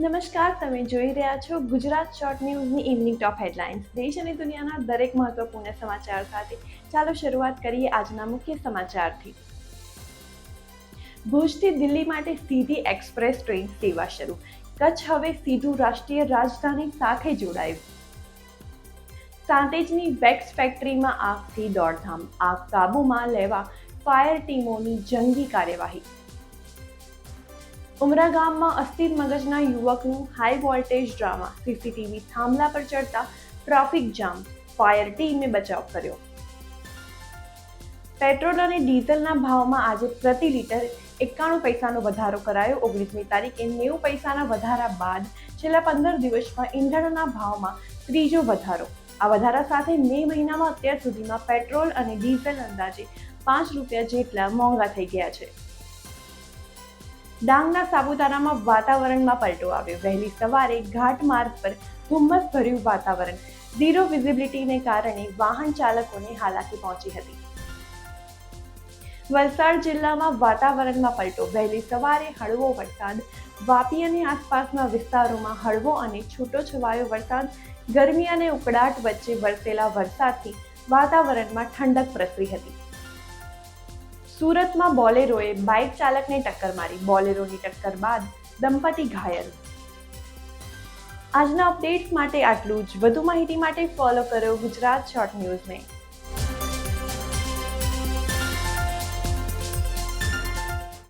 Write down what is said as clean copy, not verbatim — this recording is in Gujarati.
નમસ્કાર, તમે જોઈ રહ્યા છો ગુજરાત શોર્ટ ન્યૂઝની ઇવનિંગ ટોપ હેડલાઇન્સ. દેશ અને દુનિયાના દરેક મહત્વપૂર્ણ સમાચાર સાથે ચાલો શરૂઆત કરીએ આજના મુખ્ય સમાચારથી. ભુજથી દિલ્હી માટે સીધી એક્સપ્રેસ ટ્રેન સેવા શરૂ. કચ્છ હવે સીધું રાષ્ટ્રીય રાજધાની સાથે જોડાયું. સાંતેજની વેક્સ ફેક્ટરીમાં આગથી દોડધામ. આગ કાબૂમાં લેવા ફાયર ટીમોની જંગી કાર્યવાહી. ઉમરા ગામમાં અસ્થિર મગજના યુવકનું હાઈ વોલ્ટેજ ડ્રામા. સીસીટીવી થાંભલા પર ચડતા ટ્રાફિક જામ. ફાયર ટીમે બચાવ કર્યો. પેટ્રોલ અને ડીઝલના ભાવમાં આજે પ્રતિ લીટર 91 પૈસાનો વધારો કરાયો. 19મી તારીખે 90 પૈસાના વધારા બાદ છેલ્લા 15 દિવસમાં ઈંધણના ભાવમાં ત્રીજો વધારો. આ વધારા સાથે મે મહિનામાં અત્યાર સુધીમાં પેટ્રોલ અને ડીઝલ અંદાજે ₹5 જેટલા મોંઘા થઈ ગયા છે. ડાંગના સાપુતારામાં વાતાવરણમાં પલટો આવ્યો. વહેલી સવારે ઘાટ માર્ગ પર ધુમ્મસ ભર્યું વાતાવરણ. ઝીરો વિઝિબિલિટીને કારણે વાહન ચાલકોને હાલાકી પહોંચી હતી. વલસાડ જિલ્લામાં વાતાવરણમાં પલટો. વહેલી સવારે હળવો વરસાદ. વાપી અને આસપાસના વિસ્તારોમાં હળવો અને છૂટોછવાયો વરસાદ. ગરમી અને ઉકળાટ વચ્ચે વરસેલા વરસાદથી વાતાવરણમાં ઠંડક પ્રસરી હતી. સુરતમાં બોલેરોએ બાઇક ચાલકને ટક્કર મારી. બોલેરોની ટક્કર બાદ દંપતી ઘાયલ. આજના અપડેટ્સ માટે આટલું જ. વધુ માહિતી માટે ફોલો કરો ગુજરાત શોર્ટ ન્યૂઝને.